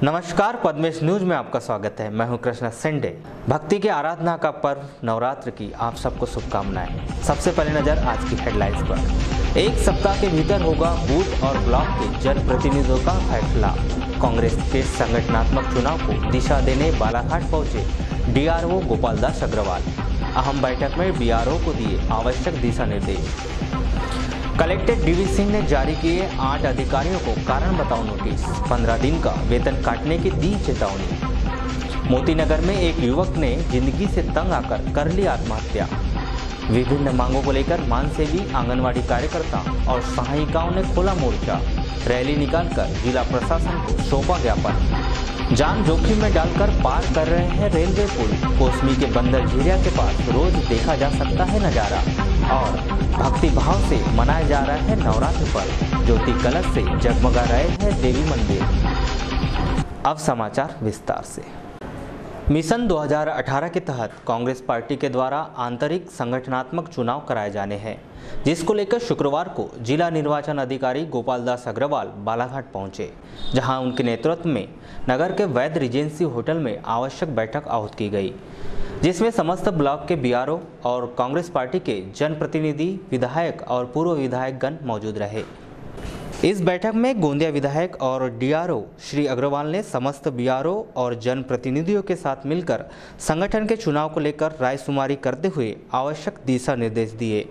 नमस्कार, पद्मेश न्यूज में आपका स्वागत है। मैं हूं कृष्णा सेंडे। भक्ति की आराधना का पर्व नवरात्र की आप सबको शुभकामनाएं। सबसे पहले नजर आज की हेडलाइंस पर। एक सप्ताह के भीतर होगा बूथ और ब्लॉक के जनप्रतिनिधियों का फैसला। कांग्रेस के संगठनात्मक चुनाव को दिशा देने बालाघाट पहुंचे डीआरओ गोपाल दास अग्रवाल। अहम बैठक में बीआरओ को दिए आवश्यक दिशा निर्देश। कलेक्टर डीवी सिंह ने जारी किए 8 अधिकारियों को कारण बताओ नोटिस। 15 दिन का वेतन काटने की दी चेतावनी। मोतीनगर में एक युवक ने जिंदगी से तंग आकर कर ली आत्महत्या। विभिन्न मांगों को लेकर मानसेवी, आंगनवाड़ी कार्यकर्ता और सहायिकाओं ने खोला मोर्चा। रैली निकालकर जिला प्रशासन को सौंपा ज्ञापन। जान जोखिम में डालकर पार कर रहे हैं रेलवे पुल। कोसमी के बंदर झीरिया के पास रोज देखा जा सकता है नजारा। और भक्ति भाव से मनाया जा रहा है नवरात्र पर्व। ज्योति कलश से जगमगा रहे हैं देवी मंदिर। अब समाचार विस्तार से। मिशन 2018 के तहत कांग्रेस पार्टी के द्वारा आंतरिक संगठनात्मक चुनाव कराए जाने हैं, जिसको लेकर शुक्रवार को जिला निर्वाचन अधिकारी गोपाल दास अग्रवाल बालाघाट पहुंचे, जहां उनके नेतृत्व में नगर के वैद रिजेंसी होटल में आवश्यक बैठक आहूत की गई, जिसमें समस्त ब्लॉक के बीआरओ और कांग्रेस पार्टी के जनप्रतिनिधि, विधायक और पूर्व विधायकगण मौजूद रहे। इस बैठक में गोंदिया विधायक और डीआरओ श्री अग्रवाल ने समस्त बीआरओ और जनप्रतिनिधियों के साथ मिलकर संगठन के चुनाव को लेकर रायशुमारी करते हुए आवश्यक दिशा निर्देश दिए।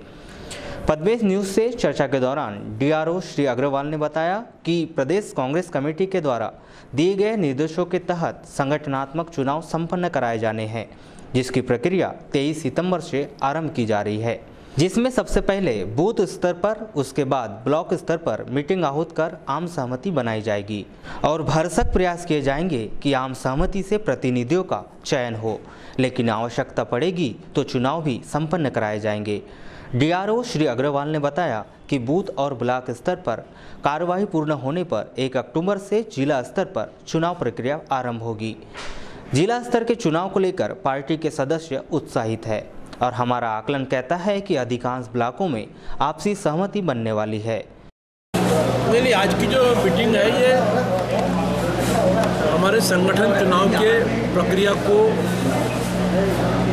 पद्मेश न्यूज से चर्चा के दौरान डीआरओ श्री अग्रवाल ने बताया कि प्रदेश कांग्रेस कमेटी के द्वारा दिए गए निर्देशों के तहत संगठनात्मक चुनाव संपन्न कराए जाने हैं, जिसकी प्रक्रिया 23 सितंबर से आरंभ की जा रही है, जिसमें सबसे पहले बूथ स्तर पर, उसके बाद ब्लॉक स्तर पर मीटिंग आहूत कर आम सहमति बनाई जाएगी और भरसक प्रयास किए जाएंगे कि आम सहमति से प्रतिनिधियों का चयन हो, लेकिन आवश्यकता पड़ेगी तो चुनाव भी संपन्न कराए जाएंगे। डीआरओ श्री अग्रवाल ने बताया कि बूथ और ब्लॉक स्तर पर कार्यवाही पूर्ण होने पर 1 अक्टूबर से जिला स्तर पर चुनाव प्रक्रिया आरंभ होगी। जिला स्तर के चुनाव को लेकर पार्टी के सदस्य उत्साहित है और हमारा आकलन कहता है कि अधिकांश ब्लॉकों में आपसी सहमति बनने वाली है। मेरी आज की जो मीटिंग है ये हमारे संगठन चुनाव के प्रक्रिया को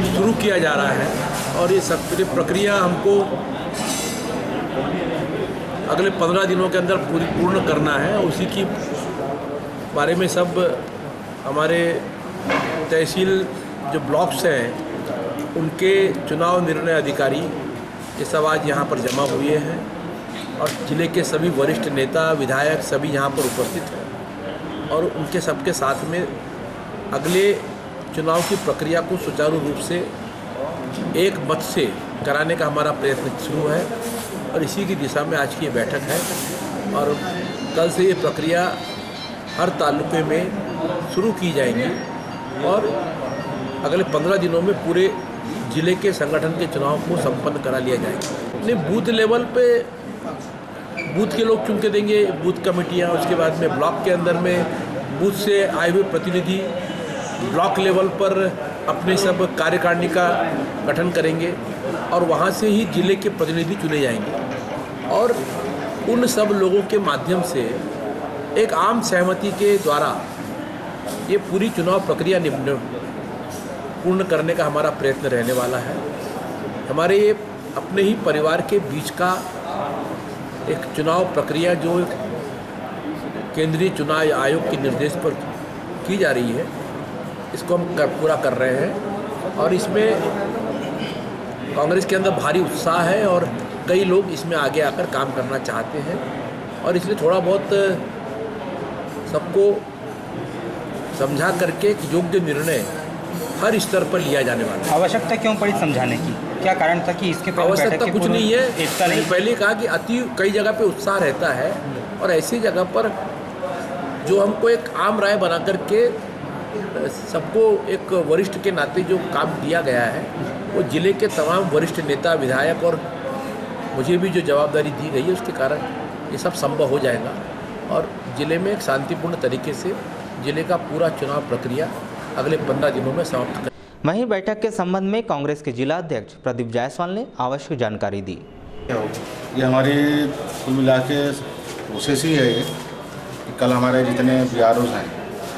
शुरू किया जा रहा है और ये सब प्रक्रिया हमको अगले 15 दिनों के अंदर पूर्ण करना है। उसी की बारे में सब हमारे तहसील जो ब्लॉक्स हैं उनके चुनाव निर्णय अधिकारी ये सब आज यहाँ पर जमा हुए हैं और जिले के सभी वरिष्ठ नेता, विधायक सभी यहाँ पर उपस्थित हैं और उनके सबके साथ में अगले चुनाव की प्रक्रिया को सुचारू रूप से एक मत से कराने का हमारा प्रयत्न शुरू है और इसी की दिशा में आज की बैठक है और कल से ये प्रक्रिया हर तालुके में शुरू की जाएंगी और अगले 15 दिनों में पूरे जिले के संगठन के चुनाव को संपन्न करा लिया जाएगा। नहीं, बूथ लेवल पे बूथ के लोग चुन के देंगे, बूथ कमेटियाँ, उसके बाद में ब्लॉक के अंदर में बूथ से आए हुए प्रतिनिधि ब्लॉक लेवल पर अपने सब कार्यकारिणी का गठन करेंगे और वहाँ से ही जिले के प्रतिनिधि चुने जाएंगे और उन सब लोगों के माध्यम से एक आम सहमति के द्वारा ये पूरी चुनाव प्रक्रिया पूर्ण करने का हमारा प्रयत्न रहने वाला है। हमारे ये अपने ही परिवार के बीच का एक चुनाव प्रक्रिया जो केंद्रीय चुनाव आयोग के निर्देश पर की जा रही है, इसको हम पूरा कर रहे हैं और इसमें कांग्रेस के अंदर भारी उत्साह है और कई लोग इसमें आगे आकर काम करना चाहते हैं और इसलिए थोड़ा बहुत सबको समझा करके एक योग्य निर्णय हर स्तर पर लिया जाने वाला है। आवश्यकता क्यों पड़ी समझाने की? क्या कारण था कि इसके आवश्यकता कुछ नहीं है। मैंने पहले कहा कि कई जगह पे उत्साह रहता है और ऐसी जगह पर जो हमको एक आम राय बना करके सबको एक वरिष्ठ के नाते जो काम दिया गया है वो जिले के तमाम वरिष्ठ नेता, विधायक और मुझे भी जो जवाबदारी दी गई है उसके कारण ये सब संभव हो जाएगा और जिले में एक शांतिपूर्ण तरीके से जिले का पूरा चुनाव प्रक्रिया अगले 15 दिनों में समाप्त कर। वहीं बैठक के संबंध में कांग्रेस के जिला अध्यक्ष प्रदीप जायसवाल ने आवश्यक जानकारी दी। ये हमारी कुल मिला के कोशिश ही है कि कल हमारे जितने बीआरओ हैं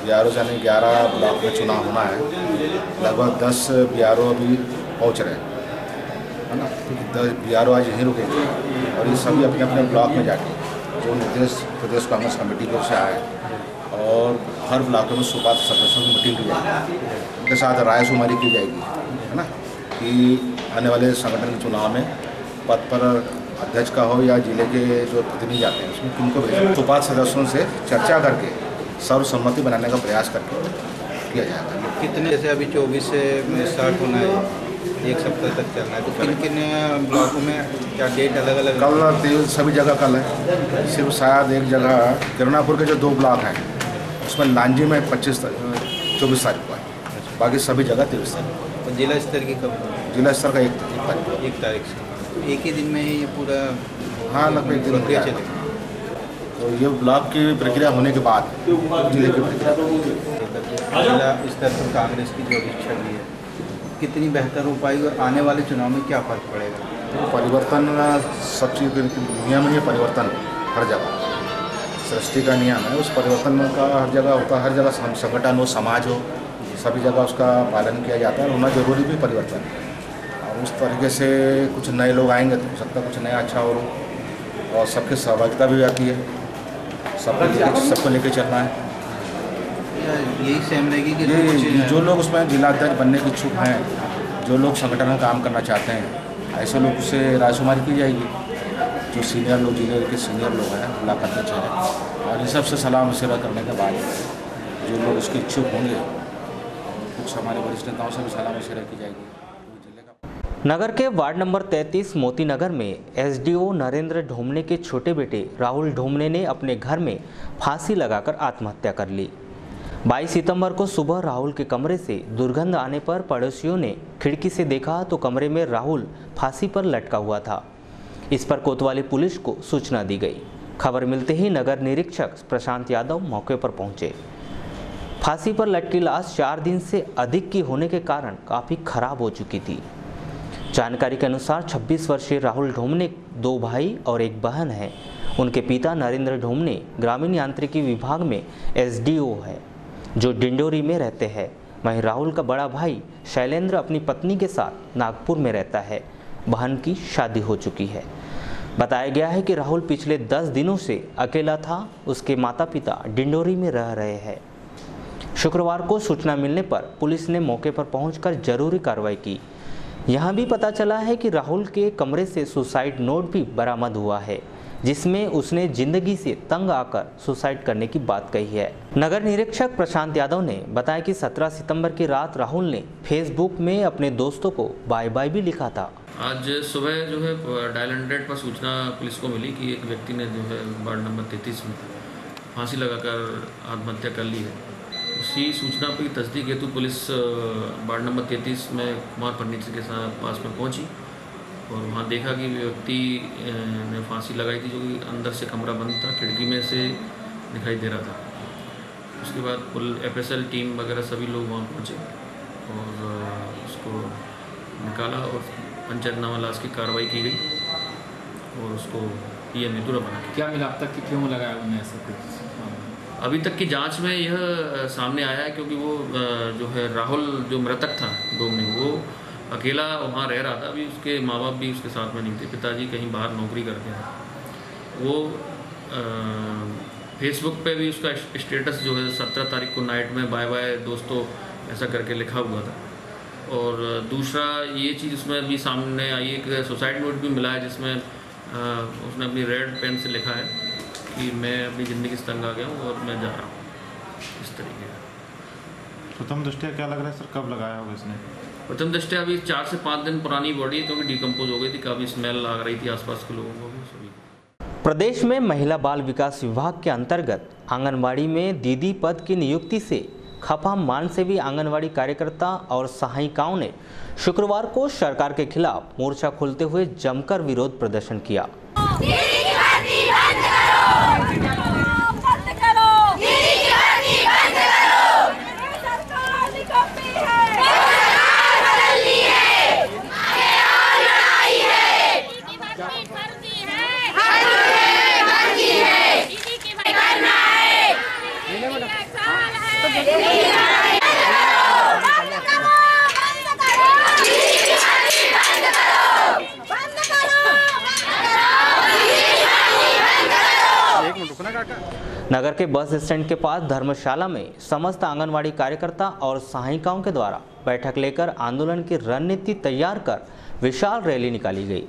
BRO यानी 11 ब्लॉक में चुनाव होना है। लगभग 10 BRO अभी पहुँच रहे हैं, है ना। 10 BRO आज यहीं रुकेंगे और ये सभी अपने अपने ब्लॉक में जाके जो निर्देश प्रदेश कांग्रेस कमेटी की ओर से आए और हर ब्लॉक में सुपात्र सदस्यों की मीटिंग की जाएगी, उनके साथ रायशुमारी की जाएगी, है ना, कि आने वाले संगठन के चुनाव में पद पर अध्यक्ष का हो या जिले के जो प्रतिनिधि जाते हैं उसमें किनको भेजें। सुपात्र सदस्यों से चर्चा करके सर्वसम्मति बनाने का प्रयास करके किया जाएगा। कितने, जैसे अभी 24 में स्टार्ट होना है, 1 सप्ताह तक चलना है, तो किन किन ब्लॉकों में क्या डेट अलग अलग? कल सभी जगह कल है, सिर्फ शायद एक जगह किरणापुर के जो 2 ब्लॉक हैं उसमें लांजी में 24 तारीख को है, बाकी सभी जगह 23 तारीख को। तो जिला स्तर की कब? जिला स्तर का 1 तारीख से। एक ही दिन में ही ये पूरा? हाँ, लगभग 1 दिन प्रक्रिया चलेगी। तो ये ब्लॉक की प्रक्रिया होने के बाद जिले की प्रक्रिया। जिला स्तर पर कांग्रेस की जो भी छवि है कितनी बेहतर हो पाएगी और आने वाले चुनाव में क्या फर्क पड़ेगा? तो परिवर्तन सब चीज़ दुनिया में ये परिवर्तन हर जगह सृष्टि का नियम है, उस परिवर्तन का हर जगह होता है, हर जगह संगठन हो, समाज हो, सभी जगह उसका पालन किया जाता है और होना जरूरी भी परिवर्तन है। और उस तरीके से कुछ नए लोग आएंगे तो हो सकता है कुछ नया अच्छा हो और सबकी सहभागिता भी आती है, सबको लेके चलना है। यही सेम रहेगी कि जो लोग उसमें जिलाध्यक्ष बनने की इच्छुक हैं, जो लोग संगठन में काम करना चाहते हैं, ऐसे लोग उससे रायशुमारी की जाएगी। जो सीनियर लोग, जिले के सीनियर लोग हैं, ब्लॉक अध्यक्ष हैं, और इन सबसे सलाह मशवरा करने के बाद जो लोग उसके इच्छुक होंगे, कुछ हमारे वरिष्ठ नेताओं से भी सलाह मशवरा की जाएगी। नगर के वार्ड नंबर 33 मोती नगर में SDO नरेंद्र ढोमने के छोटे बेटे राहुल ढोमने ने अपने घर में फांसी लगाकर आत्महत्या कर ली। 22 सितंबर को सुबह राहुल के कमरे से दुर्गंध आने पर पड़ोसियों ने खिड़की से देखा तो कमरे में राहुल फांसी पर लटका हुआ था। इस पर कोतवाली पुलिस को सूचना दी गई। खबर मिलते ही नगर निरीक्षक प्रशांत यादव मौके पर पहुंचे। फांसी पर लटकी लाश 4 दिन से अधिक की होने के कारण काफ़ी खराब हो चुकी थी। जानकारी के अनुसार 26 वर्षीय राहुल ढोमने 2 भाई और 1 बहन है। उनके पिता नरेंद्र ढोमने ग्रामीण यांत्रिकी विभाग में SDO है जो डिंडोरी में रहते हैं। वहीं राहुल का बड़ा भाई शैलेंद्र अपनी पत्नी के साथ नागपुर में रहता है। बहन की शादी हो चुकी है। बताया गया है कि राहुल पिछले 10 दिनों से अकेला था। उसके माता पिता डिंडोरी में रह रहे हैं। शुक्रवार को सूचना मिलने पर पुलिस ने मौके पर पहुंचकर जरूरी कार्रवाई की। यहां भी पता चला है कि राहुल के कमरे से सुसाइड नोट भी बरामद हुआ है जिसमें उसने जिंदगी से तंग आकर सुसाइड करने की बात कही है। नगर निरीक्षक प्रशांत यादव ने बताया कि 17 सितंबर की रात राहुल ने फेसबुक में अपने दोस्तों को बाय बाय भी लिखा था। आज सुबह जो है डायल 100 पर सूचना पुलिस को मिली कि एक व्यक्ति ने जो है वार्ड नंबर 33 में फांसी लगाकर आत्महत्या कर ली है। उसी सूचना पर तस्दीक हेतु पुलिस वार्ड नंबर 33 में कुमार फर्नीचर के पास में पहुंची और वहां देखा कि व्यक्ति ने फांसी लगाई थी जो कि अंदर से कमरा बंद था, खिड़की में से दिखाई दे रहा था। उसके बाद पुल FSL टीम वगैरह सभी लोग वहां पहुंचे और उसको निकाला और पंचनामा लाश की कार्रवाई की गई और उसको PM हेतु रवाना किया। क्या मिला अब तक कि क्यों लगाया उन्हें ऐसा कुछ? अभी तक की जांच में यह सामने आया है क्योंकि वो जो है राहुल जो मृतक था ढोमने, वो अकेला वहाँ रह रहा था। अभी उसके माँ बाप भी उसके साथ में नहीं थे, पिताजी कहीं बाहर नौकरी करते हैं। वो फेसबुक पे भी उसका स्टेटस जो है 17 तारीख को नाइट में बाय बाय दोस्तों ऐसा करके लिखा हुआ था। और दूसरा ये चीज़ उसमें भी सामने आई, एक सुसाइड नोट भी मिला है जिसमें उसने अपनी रेड पेन से लिखा है कि मैं अपनी ज़िंदगी से तंग आ गया हूँ और मैं जा रहा हूँ। इस तरीके का। प्रथम दृष्टया क्या लग रहा है सर, कब लगाया होगा इसने? प्रथम दृष्टया अभी 4 से 5 दिन पुरानी बॉडी है क्योंकि डिकम्पोज हो गई थी, काफ़ी स्मेल आ रही थी आसपास के लोगों को भी सभी। प्रदेश में महिला बाल विकास विभाग के अंतर्गत आंगनबाड़ी में दीदी पद की नियुक्ति से खफा मानसेवी आंगनबाड़ी कार्यकर्ता और सहायिकाओं ने शुक्रवार को सरकार के खिलाफ मोर्चा खोलते हुए जमकर विरोध प्रदर्शन किया। नगर के बस स्टैंड के पास धर्मशाला में समस्त आंगनवाड़ी कार्यकर्ता और सहायिकाओं के द्वारा बैठक लेकर आंदोलन की रणनीति तैयार कर विशाल रैली निकाली गई।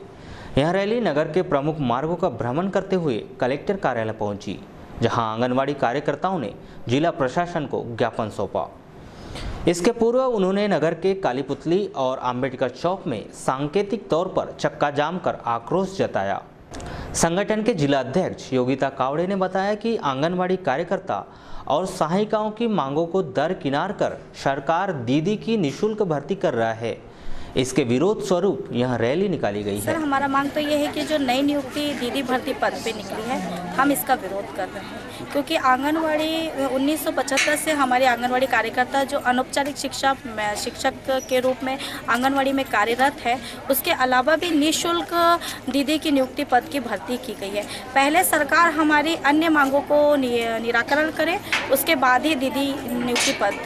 यह रैली नगर के प्रमुख मार्गों का भ्रमण करते हुए कलेक्टर कार्यालय पहुंची, जहां आंगनवाड़ी कार्यकर्ताओं ने जिला प्रशासन को ज्ञापन सौंपा। इसके पूर्व उन्होंने नगर के कालीपुतली और अंबेडकर चौक में सांकेतिक तौर पर चक्का जाम कर आक्रोश जताया। संगठन के जिला अध्यक्ष योगिता कावड़े ने बताया कि आंगनवाड़ी कार्यकर्ता और सहायिकाओं की मांगों को दरकिनार कर सरकार दीदी की निःशुल्क भर्ती कर रहा है। इसके विरोध स्वरूप यह रैली निकाली गई है। सर, हमारा मांग तो ये है कि जो नई नियुक्ति दीदी भर्ती पद पे निकली है, हम इसका विरोध कर रहे हैं, क्योंकि आंगनवाड़ी 1975 से हमारे आंगनवाड़ी कार्यकर्ता जो अनौपचारिक शिक्षक के रूप में आंगनवाड़ी में कार्यरत है, उसके अलावा भी निःशुल्क दीदी की नियुक्ति पद की भर्ती की गई है। पहले सरकार हमारी अन्य मांगों को निराकरण करे, उसके बाद ही दीदी नियुक्ति पद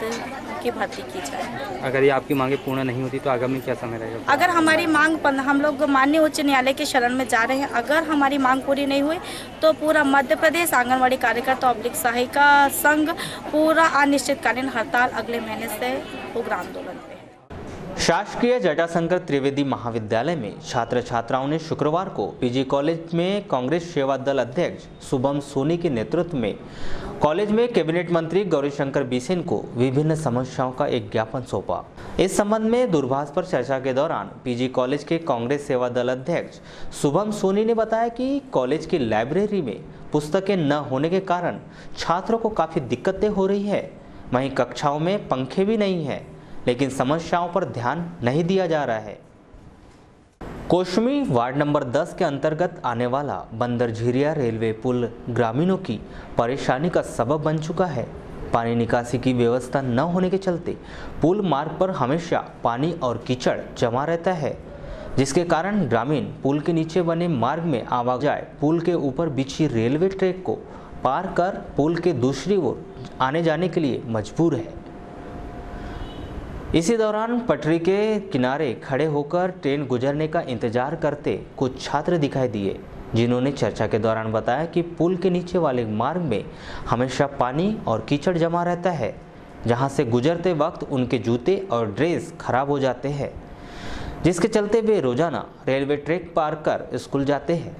की भर्ती की जाए। अगर ये आपकी मांगे पूर्ण नहीं होती तो आगामी क्या समय रहेगा? अगर हमारी मांग हम लोग माननीय उच्च न्यायालय के शरण में जा रहे हैं। अगर हमारी मांग पूरी नहीं हुई तो पूरा मध्य प्रदेश आंगनवाड़ी कार्यकर्ता ऑब्लिक सहायिका संघ पूरा अनिश्चितकालीन हड़ताल अगले महीने से उग्र आंदोलन पे। शासकीय जटाशंकर त्रिवेदी महाविद्यालय में छात्र छात्राओं ने शुक्रवार को पीजी कॉलेज में कांग्रेस सेवा दल अध्यक्ष शुभम सोनी के नेतृत्व में कॉलेज में कैबिनेट मंत्री गौरीशंकर बिसेन को विभिन्न समस्याओं का एक ज्ञापन सौंपा। इस संबंध में दूरभाष पर चर्चा के दौरान पीजी कॉलेज के कांग्रेस सेवा दल अध्यक्ष शुभम सोनी ने बताया कि कॉलेज की लाइब्रेरी में पुस्तकें न होने के कारण छात्रों को काफ़ी दिक्कतें हो रही है। वहीं कक्षाओं में पंखे भी नहीं है, लेकिन समस्याओं पर ध्यान नहीं दिया जा रहा है। कोशमी वार्ड नंबर 10 के अंतर्गत आने वाला बंदर झीरिया रेलवे पुल ग्रामीणों की परेशानी का सबब बन चुका है। पानी निकासी की व्यवस्था न होने के चलते पुल मार्ग पर हमेशा पानी और कीचड़ जमा रहता है, जिसके कारण ग्रामीण पुल के नीचे बने मार्ग में आवाजाही पुल के ऊपर बिछी रेलवे ट्रैक को पार कर पुल के दूसरी ओर आने जाने के लिए मजबूर है। इसी दौरान पटरी के किनारे खड़े होकर ट्रेन गुजरने का इंतजार करते कुछ छात्र दिखाई दिए, जिन्होंने चर्चा के दौरान बताया कि पुल के नीचे वाले मार्ग में हमेशा पानी और कीचड़ जमा रहता है, जहां से गुजरते वक्त उनके जूते और ड्रेस खराब हो जाते हैं, जिसके चलते वे रोजाना रेलवे ट्रैक पार कर स्कूल जाते हैं।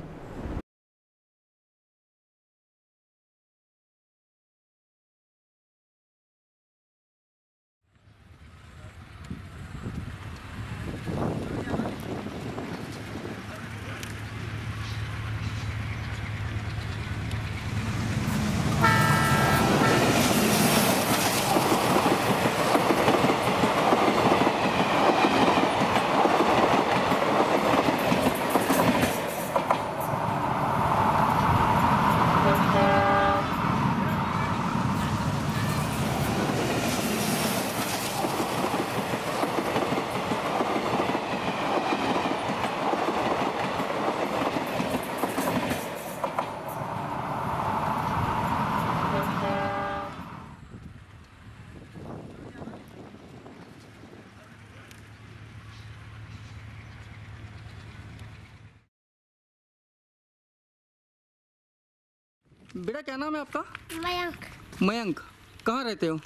बेटा क्या नाम है आपका? मयंक। मयंक, कहाँ रहते हो?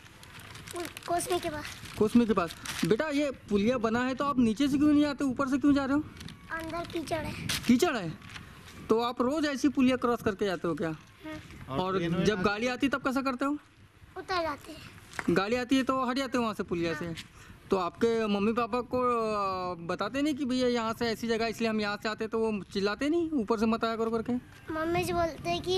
कोसमी के पास। कोसमी के पास। बेटा ये पुलिया बना है तो आप नीचे से क्यों नहीं आते, ऊपर से क्यों जा रहे हो? अंदर कीचड़ है। कीचड़ है तो आप रोज ऐसी पुलिया क्रॉस करके जाते हो क्या? और जब गाड़ी आती है तब कैसा करते हो? उतर जाते हैं। गाड़ी आती है तो हट जाते हो वहाँ से पुलिया से। तो आपके मम्मी पापा को बताते नहीं कि भैया यहाँ से ऐसी जगह इसलिए हम यहाँ से आते, तो वो चिल्लाते नहीं ऊपर से मत आया करो करके? मम्मी से बोलते हैं कि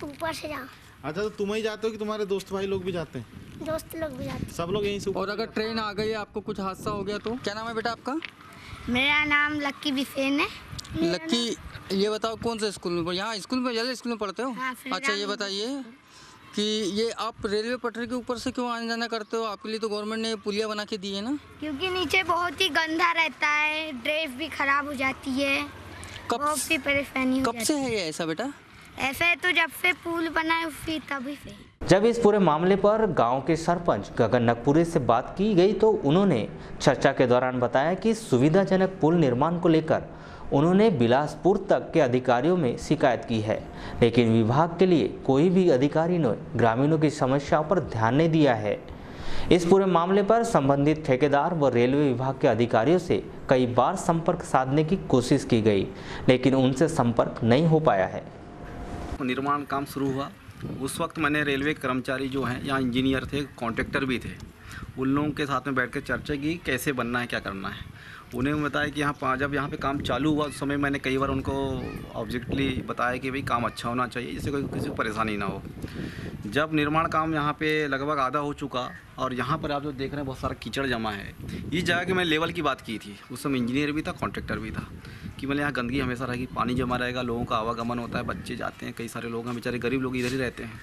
ऊपर से जाओ। अच्छा, तो तुम ही जाते हो कि तुम्हारे दोस्त भाई लोग भी जाते हैं? दोस्त लोग भी जाते हैं। सब लोग यहीं से? और अगर ट्रेन आ गई, आपको कुछ हादसा हो गया तो? क्या नाम है बेटा आपका? मेरा नाम लक्की बिसेन है। लक्की, ये बताओ कौन से स्कूल में? यहाँ स्कूल में, जल्दी स्कूल में पढ़ते हो? हाँ, अच्छा ये बताइए कि ये आप रेलवे पटरी के ऊपर से क्यों आने जाना करते हो? आपके लिए तो गवर्नमेंट ने पुलिया बना के दी है ना? क्योंकि नीचे बहुत ही गंदा रहता है, ड्रेस भी खराब हो जाती है, बहुत सी परेशानी हो जाती है। कब से है ये ऐसा बेटा? ऐसा है तो जब से पुल बना है फिर तभी से। जब इस पूरे मामले पर गांव के सरपंच गगन नकपुरे से बात की गई तो उन्होंने चर्चा के दौरान बताया कि सुविधाजनक पुल निर्माण को लेकर उन्होंने बिलासपुर तक के अधिकारियों में शिकायत की है, लेकिन विभाग के लिए कोई भी अधिकारी ने ग्रामीणों की समस्याओं पर ध्यान नहीं दिया है। इस पूरे मामले पर संबंधित ठेकेदार व रेलवे विभाग के अधिकारियों से कई बार संपर्क साधने की कोशिश की गई, लेकिन उनसे संपर्क नहीं हो पाया है। निर्माण काम शुरू हुआ उस वक्त मैंने रेलवे कर्मचारी जो हैं या इंजीनियर थे, कॉन्ट्रैक्टर भी थे, उन लोगों के साथ में बैठकर चर्चा की कैसे बनना है, क्या करना है। उन्हें बताया कि जब यहाँ पे काम चालू हुआ उस समय मैंने कई बार उनको ऑब्जेक्टली बताया कि भाई काम अच्छा होना चाहिए, जिससे कोई किसी को परेशानी ना हो। जब निर्माण काम यहाँ पे लगभग आधा हो चुका और यहाँ पर आप जो देख रहे हैं बहुत सारा कीचड़ जमा है, इस जगह की मैं लेवल की बात की थी। उस समय इंजीनियर भी था, कॉन्ट्रैक्टर भी था कि मतलब यहाँ गंदगी हमेशा रहेगी, पानी जमा रहेगा, लोगों का आवागमन होता है, बच्चे जाते हैं, कई सारे लोग हैं, बेचारे गरीब लोग इधर ही रहते हैं।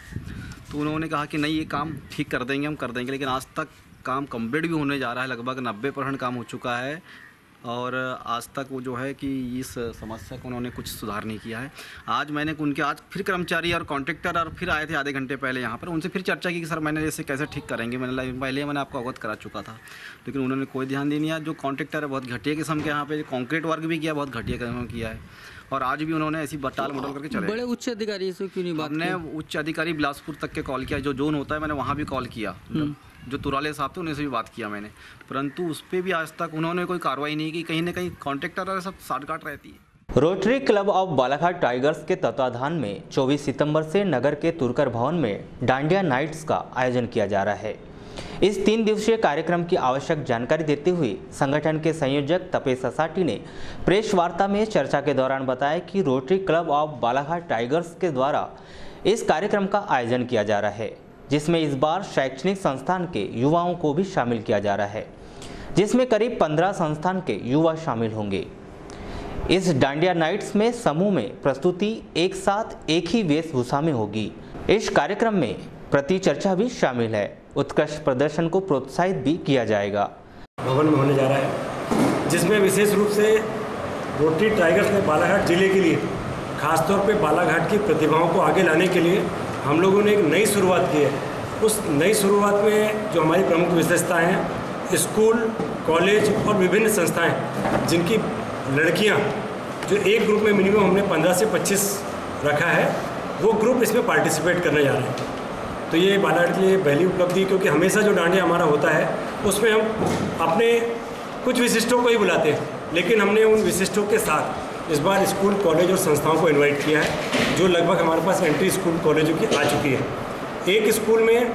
तो उन्होंने कहा कि नहीं ये काम ठीक कर देंगे, हम कर देंगे, लेकिन आज तक काम कंप्लीट भी होने जा रहा है, लगभग 90% काम हो चुका है और आज तक वो जो है कि इस समस्या को उन्होंने कुछ सुधार नहीं किया है। आज मैंने उनके आज फिर कर्मचारी और कॉन्ट्रैक्टर और फिर आए थे आधे घंटे पहले यहाँ पर, उनसे फिर चर्चा की कि सर मैंने ऐसे कैसे ठीक करेंगे, पहले मैंने आपको अवगत करा चुका था, लेकिन उन्होंने कोई ध्यान नहीं दिया। जो कॉन्ट्रैक्टर है बहुत घटिया किस्म के यहाँ पे कॉन्क्रीट वर्क भी किया, बहुत घटिया किस्म किया है और आज भी उन्होंने ऐसी बटाल मॉडल करके चले। बड़े उच्च अधिकारी से क्यों नहीं बात? हमने उच्च अधिकारी बिलासपुर तक के कॉल किया, जो जोन होता है मैंने वहाँ भी कॉल किया, जो तुराले साहब थे उनसे भी बात किया मैंने, परंतु उस पर भी आज तक उन्होंने कोई कार्रवाई नहीं की। कहीं ना कहीं कॉन्ट्रैक्टर और सब साठगांठ रहती है। Rotary club of Balaghat tigers के तत्वाधान में 24 सितंबर से नगर के तुरकर भवन में डांडिया नाइट्स का आयोजन किया जा रहा है। इस 3 दिवसीय कार्यक्रम की आवश्यक जानकारी देते हुए संगठन के संयोजक तपेश असाटी ने प्रेस वार्ता में चर्चा के दौरान बताया कि rotary club of Balaghat tigers के द्वारा इस कार्यक्रम का आयोजन किया जा रहा है, जिसमें इस बार शैक्षणिक संस्थान के युवाओं को भी शामिल किया जा रहा है, जिसमें करीब 15 संस्थान के युवा शामिल होंगे। इस डांडिया नाइट्स में समूह में प्रस्तुति एक साथ एक ही वेशभूषा में होगी। इस कार्यक्रम में प्रतिचर्चा भी शामिल है। उत्कृष्ट प्रदर्शन को प्रोत्साहित भी किया जाएगा। भवन में होने जा रहा है, जिसमें विशेष रूप से रोटरी टाइगर्स ने बालाघाट जिले के लिए, खासतौर पे बालाघाट की प्रतिभाओं को आगे लाने के लिए हम लोगों ने एक नई शुरुआत की है। उस नई शुरुआत में जो हमारी प्रमुख विशेषताएं हैं, स्कूल, कॉलेज और विभिन्न संस्थाएं जिनकी लड़कियां, जो एक ग्रुप में मिनिमम हमने 15 से 25 रखा है, वो ग्रुप इसमें पार्टिसिपेट करने जा रहे हैं। तो ये बालाघाट की ये पहली उपलब्धि, क्योंकि हमेशा जो डांडिया हमारा होता है उसमें हम अपने कुछ विशिष्टों को ही बुलाते हैं, लेकिन हमने उन विशिष्टों के साथ इस बार स्कूल, कॉलेज और संस्थाओं को इनवाइट किया है, जो लगभग हमारे पास एंट्री स्कूल कॉलेजों की आ चुकी है। एक स्कूल में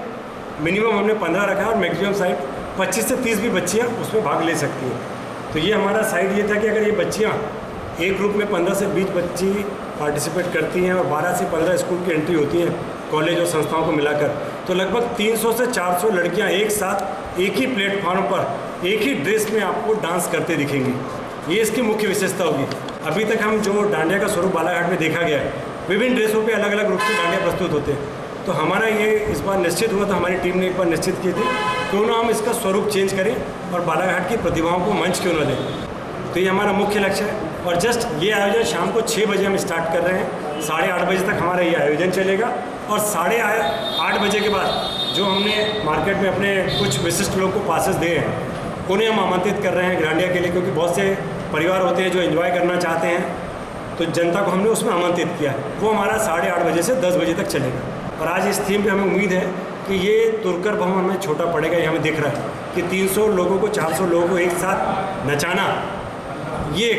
मिनिमम हमने 15 रखा है और मैक्सिमम साइड 25 से 30 भी बच्चियाँ उसमें भाग ले सकती हैं। तो ये हमारा साइड ये था कि अगर ये बच्चियाँ एक ग्रुप में 15 से 20 बच्ची पार्टिसिपेट करती हैं और 12 से 15 स्कूल की एंट्री होती है कॉलेज और संस्थाओं को मिलाकर, तो लगभग 300 से 400 लड़कियां एक साथ एक ही प्लेटफॉर्म पर एक ही ड्रेस में आपको डांस करते दिखेंगी। ये इसकी मुख्य विशेषता होगी। अभी तक हम जो डांडिया का स्वरूप बालाघाट में देखा गया है, विभिन्न ड्रेसों पे अलग अलग रूप से डांडिया प्रस्तुत होते हैं। तो हमारा ये इस बार निश्चित हुआ था, हमारी टीम ने एक बार निश्चित की थी, क्यों ना हम इसका स्वरूप चेंज करें और बालाघाट की प्रतिभाओं को मंच क्यों ना दें। तो ये हमारा मुख्य लक्ष्य है। और जस्ट ये आयोजन शाम को 6 बजे हम स्टार्ट कर रहे हैं, 8:30 बजे तक हमारा ये आयोजन चलेगा और 8:30 बजे के बाद जो हमने मार्केट में अपने कुछ विशिष्ट लोग को पासेस दिए हैं, उन्हें हम आमंत्रित कर रहे हैं डांडिया के लिए, क्योंकि बहुत से परिवार होते हैं जो एंजॉय करना चाहते हैं, तो जनता को हमने उसमें आमंत्रित किया है। वो हमारा 8:30 बजे से 10 बजे तक चलेगा। और आज इस थीम पे हमें उम्मीद है कि ये तुरकर भवन हमें छोटा पड़ेगा। ये हमें दिख रहा है कि 300 लोगों को, 400 लोगों को एक साथ नचाना, ये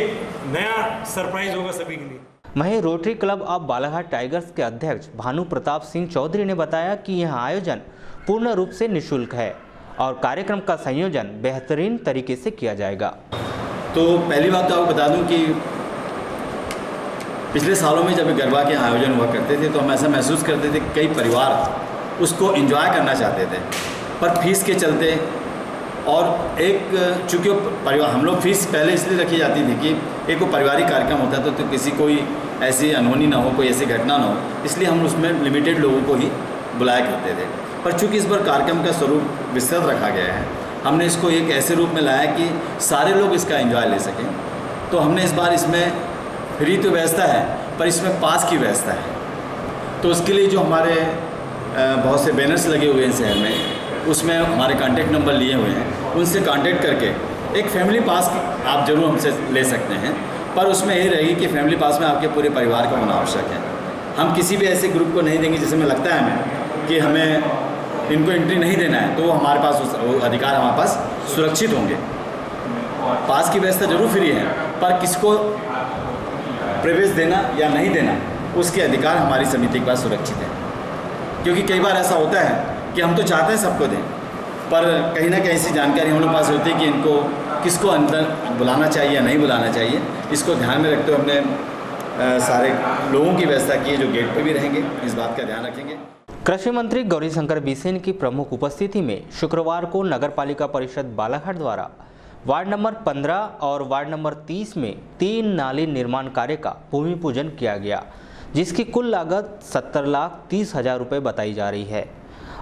नया सरप्राइज होगा सभी के लिए। वहीं rotary club of Balaghat tigers के अध्यक्ष भानु प्रताप सिंह चौधरी ने बताया कि यह आयोजन पूर्ण रूप से निःशुल्क है और कार्यक्रम का संयोजन बेहतरीन तरीके से किया जाएगा। तो पहली बात तो आपको बता दूं कि पिछले सालों में जब गरबा के आयोजन हुआ करते थे तो हम ऐसा महसूस करते थे कि कई परिवार उसको एंजॉय करना चाहते थे, पर फीस के चलते और एक चूँकि परिवार, हम लोग फीस पहले इसलिए रखी जाती थी कि एक वो पारिवारिक कार्यक्रम होता था तो किसी कोई ऐसी अनहोनी ना हो, कोई ऐसी घटना ना हो, इसलिए हम उसमें लिमिटेड लोगों को ही बुलाया करते थे। पर चूँकि इस बार कार्यक्रम का स्वरूप विस्तृत रखा गया है, हमने इसको एक ऐसे रूप में लाया कि सारे लोग इसका एंजॉय ले सकें। तो हमने इस बार इसमें फ्री तो व्यवस्था है, पर इसमें पास की व्यवस्था है। तो उसके लिए जो हमारे बहुत से बैनर्स लगे हुए हैं शहर में, उसमें हमारे कांटेक्ट नंबर लिए हुए हैं, उनसे कांटेक्ट करके एक फैमिली पास आप ज़रूर हमसे ले सकते हैं। पर उसमें यही रहेगी कि फैमिली पास में आपके पूरे परिवार का होना आवश्यक है। हम किसी भी ऐसे ग्रुप को नहीं देंगे जिसमें लगता है हमें कि हमें इनको एंट्री नहीं देना है, तो वो हमारे पास वो अधिकार हमारे पास सुरक्षित होंगे। पास की व्यवस्था जरूर फ्री है, पर किसको प्रवेश देना या नहीं देना उसके अधिकार हमारी समिति के पास सुरक्षित है। क्योंकि कई बार ऐसा होता है कि हम तो चाहते हैं सबको दें, पर कहीं ना कहीं ऐसी जानकारी हम लोग पास होती है कि इनको किसको अंदर बुलाना चाहिए या नहीं बुलाना चाहिए। इसको ध्यान में रखते हुए हमने सारे लोगों की व्यवस्था की है जो गेट पे भी रहेंगे, इस बात का ध्यान रखेंगे। कृषि मंत्री गौरीशंकर बिसेन की प्रमुख उपस्थिति में शुक्रवार को नगरपालिका परिषद बालाघाट द्वारा वार्ड नंबर 15 और वार्ड नंबर 30 में 3 नाली निर्माण कार्य का भूमि पूजन किया गया, जिसकी कुल लागत 70,30,000 रुपये बताई जा रही है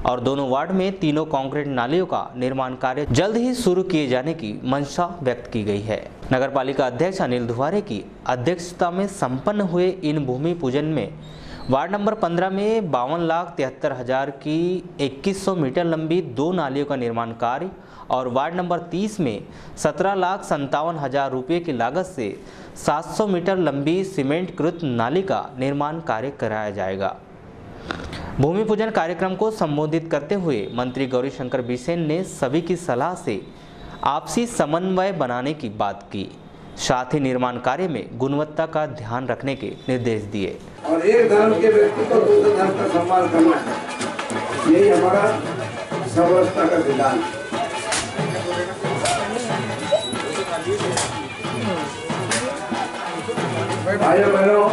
और दोनों वार्ड में तीनों कंक्रीट नालियों का निर्माण कार्य जल्द ही शुरू किए जाने की मंशा व्यक्त की गई है। नगरपालिका अध्यक्ष अनिल दुहारे की अध्यक्षता में संपन्न हुए इन भूमि पूजन में वार्ड नंबर 15 में 52,73,000 की 2100 मीटर लंबी 2 नालियों का निर्माण कार्य और वार्ड नंबर 30 में 17,57,000 रुपये की लागत से 700 मीटर लंबी सीमेंट कृत नाली का निर्माण कार्य कराया जाएगा। भूमि पूजन कार्यक्रम को संबोधित करते हुए मंत्री गौरीशंकर बिसेन ने सभी की सलाह से आपसी समन्वय बनाने की बात की, साथ ही निर्माण कार्य में गुणवत्ता का ध्यान रखने के निर्देश दिए। और एक धर्म के व्यक्ति को दूसरे धर्म का सम्मान करना है, यही हमारा समरसता का सिद्धांत है। भाइयों बहनों,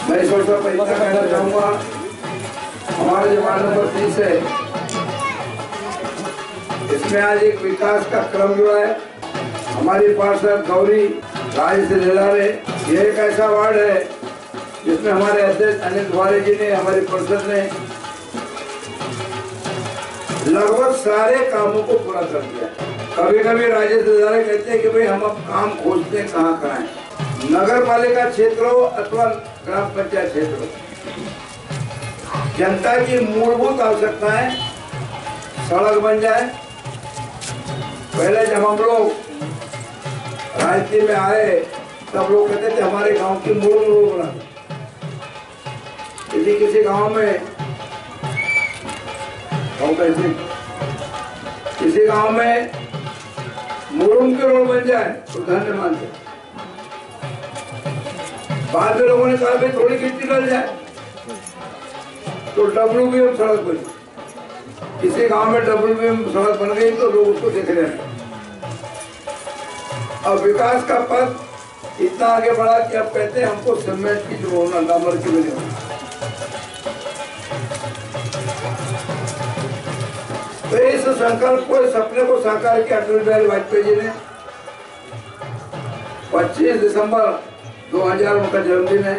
मैं इस वर्ष पहले कहना चाहूँगा, हमारे जो वार्ड नंबर 30 है, इसमें आज एक विकास का क्रम जो है, हमारी पार्षद गौरी राज से ले रहे, ये एक ऐसा वार्ड है जिसमें हमारे अध्यक्ष अनिल दुहारे जी ने, हमारी परिषद ने लगभग सारे कामों को पूरा कर दिया। कभी कभी राजेश हजारे कहते हैं कि भाई हम अब काम खोजते हैं कहाँ कराएं, नगर पालिका क्षेत्र हो अथवा ग्राम पंचायत क्षेत्र हो, जनता की मूलभूत आवश्यकताएं सड़क बन जाए। पहले जब हम लोग राजनीति में आए तब लोग कहते थे हमारे गांव की मूल रोड बना, यदि किसी गांव में किसी गांव में मुरुम की रोड बन जाए तो धन्य मानते। बाद में लोगों ने कहा भाई थोड़ी गिट्टी डल जाए तो WBM सड़क बनी। किसी गांव में WBM सड़क बन गई तो लोग उसको देख रहे हैं। अब विकास का पथ इतना आगे बढ़ा कि अब कहते हैं हमको सीमेंट की जो होना डामर की बनी होना। तो इस संकल्प को, सपने को साकार किया अटल बिहारी वाजपेयी जी ने। 25 दिसंबर 2000 उनका जन्मदिन है।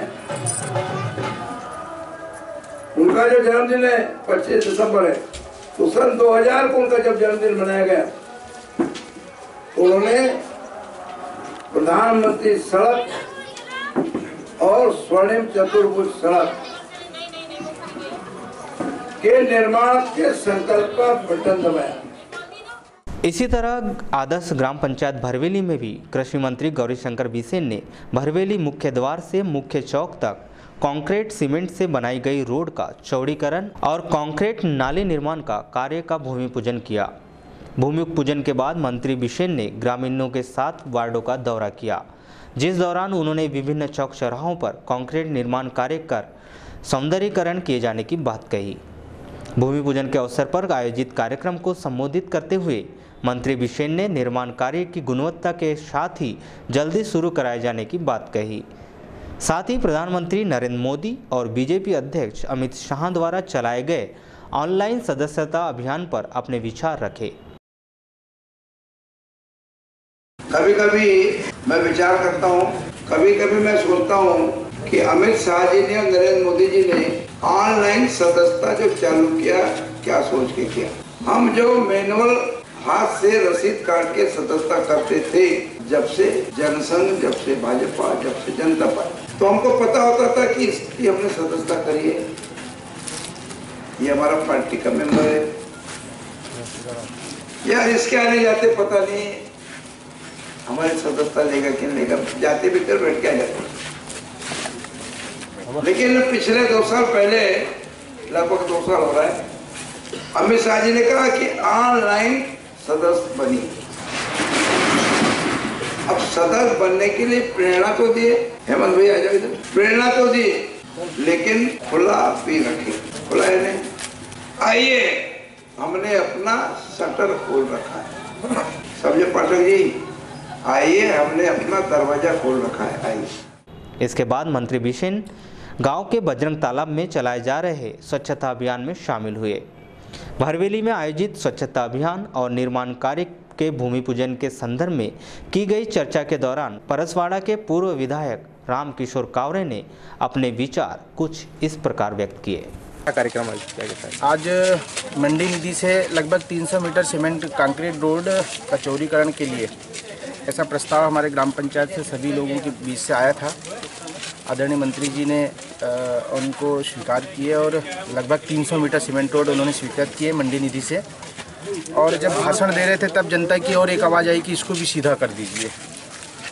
उनका जो जन्मदिन है 25 दिसंबर है, तो सन 2000 को उनका जब जन्मदिन मनाया गया तो उन्होंने प्रधानमंत्री सड़क और स्वर्णिम चतुर्भुज सड़क के निर्माण के संकल्प का बटन दबाया। इसी तरह आदर्श ग्राम पंचायत भरवेली में भी कृषि मंत्री गौरीशंकर बिसेन ने भरवेली मुख्य द्वार से मुख्य चौक तक कंक्रीट सीमेंट से बनाई गई रोड का चौड़ीकरण और कंक्रीट नाले निर्माण का कार्य का भूमि पूजन किया। भूमि पूजन के बाद मंत्री बिसेन ने ग्रामीणों के साथ वार्डों का दौरा किया, जिस दौरान उन्होंने विभिन्न चौक चौराहों पर कंक्रीट निर्माण कार्य कर सौंदर्यीकरण किए जाने की बात कही। भूमि पूजन के अवसर पर आयोजित कार्यक्रम को संबोधित करते हुए मंत्री बिसेन ने निर्माण कार्य की गुणवत्ता के साथ ही जल्दी शुरू कराए जाने की बात कही। साथ ही प्रधानमंत्री नरेंद्र मोदी और बीजेपी अध्यक्ष अमित शाह द्वारा चलाए गए ऑनलाइन सदस्यता अभियान पर अपने विचार रखे। कभी कभी मैं विचार करता हूँ, कभी कभी मैं सोचता हूँ कि अमित शाह जी ने और नरेंद्र मोदी जी ने ऑनलाइन सदस्यता जो चालू किया, क्या सोच के किया। हम जो मैनुअल हाथ से रसीद काट के सदस्यता करते थे, जब से जनसंघ, जब से भाजपा, जब से जनता पार्टी, तो हमको पता होता था कि इसकी हमने सदस्यता करी है, ये हमारा पार्टी का मेंबर है, यार इसके आने जाते पता नहीं हमारे सदस्यता लेगा कि नहीं लेगा, जाते भीतर बैठ के आ जाते। लेकिन पिछले 2 साल पहले, लगभग 2 साल हो रहा है, अमित शाह जी ने कहा कि ऑनलाइन सदस्य बनी। अब सदस्य बनने के लिए प्रेरणा तो दिए, हेमंत भैया आ जाओ इधर, प्रेरणा तो दिए, लेकिन खुला भी रखे, खुला है नहीं। आइए, हमने अपना शटर खोल रखा है। समझे पाठक जी, आइए, हमने अपना दरवाजा खोल रखा है, आइए। इसके बाद मंत्री बिशन गांव के बजरंग तालाब में चलाए जा रहे स्वच्छता अभियान में शामिल हुए। भरवेली में आयोजित स्वच्छता अभियान और निर्माण कार्य के भूमि पूजन के संदर्भ में की गई चर्चा के दौरान परसवाड़ा के पूर्व विधायक रामकिशोर कावरे ने अपने विचार कुछ इस प्रकार व्यक्त किए। कार्यक्रम आज मंडी निधि से लगभग 300 मीटर सीमेंट कंक्रीट रोड का चौड़ीकरण के लिए ऐसा प्रस्ताव हमारे ग्राम पंचायत से सभी लोगों के बीच से आया था। आदरणीय मंत्री जी ने उनको स्वीकार किए और लगभग 300 मीटर सीमेंट रोड उन्होंने स्वीकृत किए मंडी निधि से। और जब भाषण दे रहे थे तब जनता की और एक आवाज़ आई कि इसको भी सीधा कर दीजिए।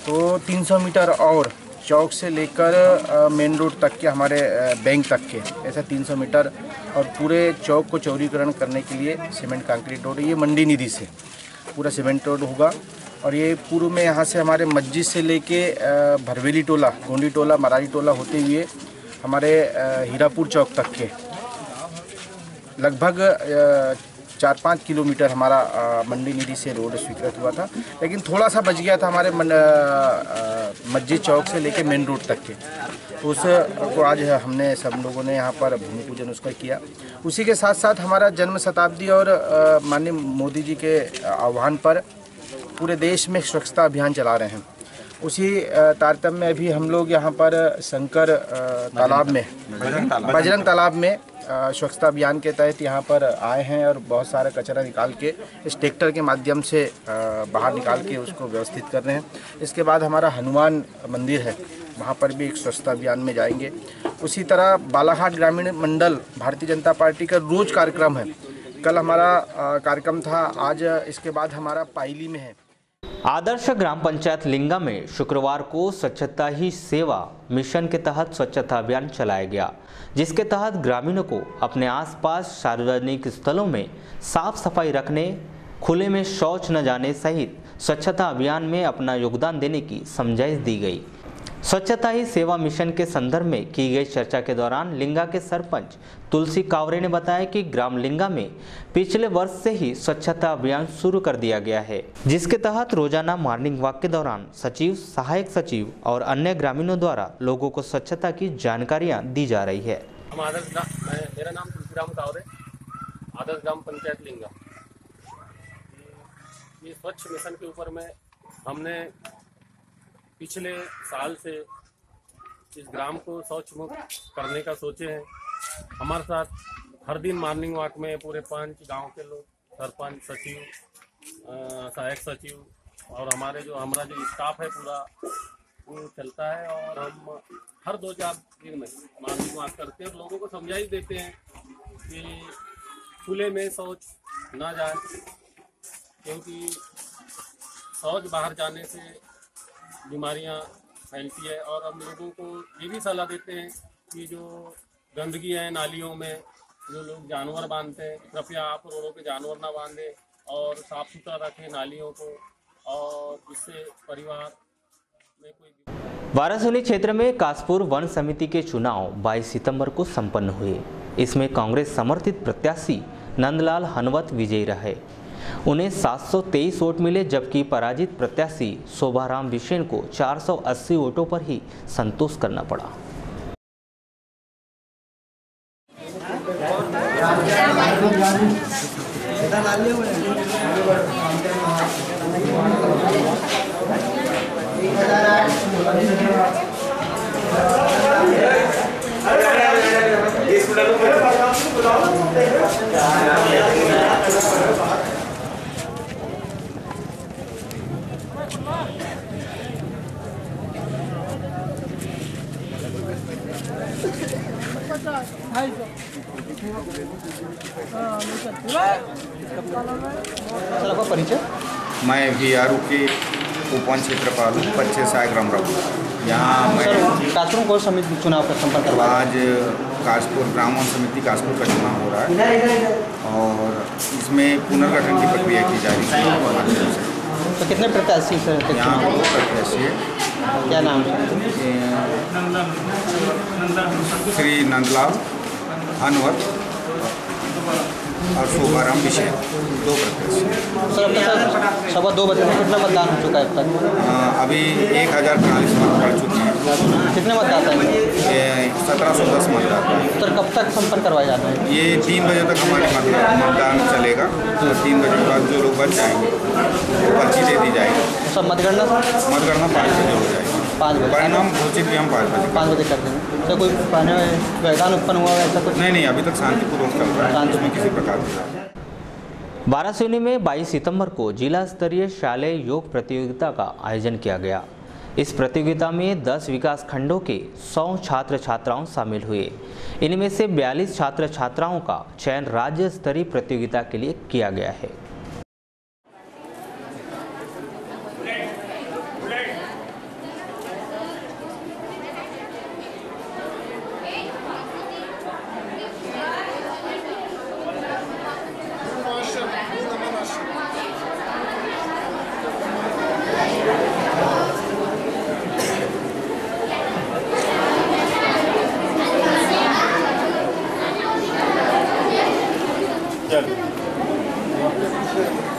तो 300 मीटर और चौक से लेकर मेन रोड तक के, हमारे बैंक तक के, ऐसा 300 मीटर और पूरे चौक को चौड़ीकरण करने के लिए सीमेंट कंक्रीट रोड, ये मंडी निधि से पूरा सीमेंट रोड होगा। और ये पूर्व में यहाँ से हमारे मस्जिद से लेके भरवेली टोला, गोंडी टोला, मरारी टोला होते हुए हमारे हीरापुर चौक तक के लगभग 4-5 किलोमीटर हमारा मंडी निधि से रोड स्वीकृत हुआ था। लेकिन थोड़ा सा बच गया था हमारे मस्जिद चौक से लेके मेन रोड तक के, तो उसको आज हमने सब लोगों ने यहाँ पर भूमि पूजन उसका किया। उसी के साथ साथ हमारा जन्म शताब्दी और माननीय मोदी जी के आह्वान पर पूरे देश में स्वच्छता अभियान चला रहे हैं। उसी तारतम्य में अभी हम लोग यहाँ पर शंकर तालाब में, बजरंग तालाब में स्वच्छता अभियान के तहत यहाँ पर आए हैं और बहुत सारा कचरा निकाल के इस ट्रैक्टर के माध्यम से बाहर निकाल के उसको व्यवस्थित कर रहे हैं। इसके बाद हमारा हनुमान मंदिर है, वहाँ पर भी एक स्वच्छता अभियान में जाएंगे। उसी तरह बालाघाट ग्रामीण मंडल भारतीय जनता पार्टी का रोज कार्यक्रम है। कल हमारा कार्यक्रम था, आज इसके बाद हमारा पाइली में है। आदर्श ग्राम पंचायत लिंगा में शुक्रवार को स्वच्छता ही सेवा मिशन के तहत स्वच्छता अभियान चलाया गया, जिसके तहत ग्रामीणों को अपने आसपास सार्वजनिक स्थलों में साफ सफाई रखने, खुले में शौच न जाने सहित स्वच्छता अभियान में अपना योगदान देने की समझाइश दी गई। स्वच्छता ही सेवा मिशन के संदर्भ में की गई चर्चा के दौरान लिंगा के सरपंच तुलसी कावरे ने बताया कि ग्राम लिंगा में पिछले वर्ष से ही स्वच्छता अभियान शुरू कर दिया गया है, जिसके तहत रोजाना मॉर्निंग वॉक के दौरान सचिव, सहायक सचिव और अन्य ग्रामीणों द्वारा लोगों को स्वच्छता की जानकारियां दी जा रही है। मेरा नाम तुलसीराम कावरे, आदर्श ग्राम पंचायत लिंगा। ये स्वच्छ मिशन के ऊपर में हमने पिछले साल से इस ग्राम को शौच मुक्त करने का सोचे हैं। हमारे साथ हर दिन मॉर्निंग वॉक में पूरे 5 गांव के लोग, सरपंच, सचिव, सहायक सचिव और हमारा जो स्टाफ है पूरा वो चलता है। और हम हर 2-4 दिन में मॉर्निंग वॉक करते हैं और लोगों को समझाइश देते हैं कि खुले में शौच ना जाए, क्योंकि शौच बाहर जाने से बीमारियां फैलती है। और हम लोगों को ये भी सलाह देते हैं कि जो गंदगी है नालियों में, जो लोग जानवर बांधते हैं, कृपया आप रोडों पे जानवर ना बांधें और साफ सुथरा रखें नालियों को, और जिससे परिवार में कोई। वारासोली क्षेत्र में कासपुर वन समिति के चुनाव 22 सितंबर को संपन्न हुए। इसमें कांग्रेस समर्थित प्रत्याशी नंदलाल हनवत विजयी रहे। उन्हें 723 वोट मिले, जबकि पराजित प्रत्याशी शोभाराम बिसेन को 480 वोटों पर ही संतोष करना पड़ा। मैं VRU के उपवन क्षेत्रपाल 25 ग्राम राहुल। यहाँ मैं कासपुर कौन समिति चुनाव का संपर्क करवा आज कासपुर ब्राह्मण समिति कासपुर का चुनाव हो रहा है और इसमें पुनर्गठन की प्रक्रिया की जा रही है। तो कितने प्रत्याशी सर? यहाँ 2 प्रत्याशी है। क्या नाम? श्री नंदलाल अनवर और शोभाराम विषय, 2 प्रत्याशी। सर अब तक 2:15 बजे में कितना मतदान हो चुका है अब तक? अभी 1044 मत पड़ चुके हैं। कितने मतदाता हैं? 1710 मतदाता है। सर कब तक संपर्क करवाया जाता है? ये 3 बजे तक हमारे मतदान चलेगा। तो 3 बजे के बाद जो लोग बच जाएंगे वो पर्ची दे दी जाएगी। सब मतगणना 5 बजे हो जाएगी। 5 बजे परिणाम घोषित भी हम 5 बजे कर देंगे। तो कोई व्यवधान उत्पन्न हुआ ऐसा कुछ? नहीं, अभी तक शांतिपूर्वक चल रहा है, उसमें किसी प्रकार की। वाराणसी में 22 सितंबर को जिला स्तरीय शालेय योग प्रतियोगिता का आयोजन किया गया। इस प्रतियोगिता में 10 विकास खंडों के 100 छात्र छात्राओं शामिल हुए। इनमें से 42 छात्र छात्राओं का चयन राज्य स्तरीय प्रतियोगिता के लिए किया गया है।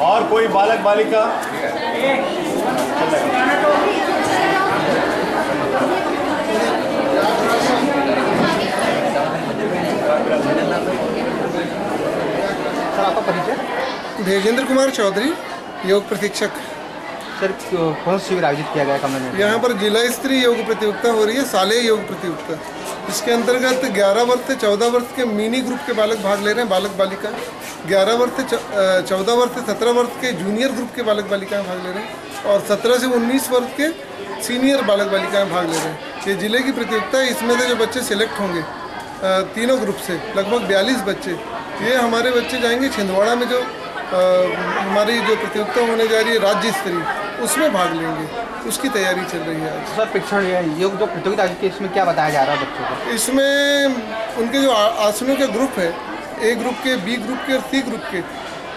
और कोई बालक बालिका? सर आपका परिचय? भेजेंद्र कुमार चौधरी, योग प्रशिक्षक। सर कौन सा शिविर आयोजित किया गया कमल? यहाँ पर जिला स्तरीय योग प्रतियोगिता हो रही है, शालेय योग प्रतियोगिता। इसके अंतर्गत 11 वर्ष से 14 वर्ष के मिनी ग्रुप के बालक भाग ले रहे हैं, बालक बालिका। 11 वर्ष से 14 वर्ष से 17 वर्ष के जूनियर ग्रुप के बालक बालिकाएं भाग ले रहे हैं और 17 से 19 वर्ष के सीनियर बालक बालिकाएं भाग ले रहे हैं। ये जिले की प्रतियोगिता है। इसमें से जो बच्चे सिलेक्ट होंगे तीनों ग्रुप से, लगभग 42 बच्चे, ये हमारे बच्चे जाएंगे छिंदवाड़ा में जो हमारी जो प्रतियोगिता होने जा रही है राज्य स्तरीय, उसमें भाग लेंगे। उसकी तैयारी चल रही है आज। सर पिछड़ योग जो प्रतियोगिता आयोजित की, इसमें क्या बताया जा रहा है बच्चों को? इसमें उनके जो आसनों के ग्रुप है, ए ग्रुप के, बी ग्रुप के और सी ग्रुप के,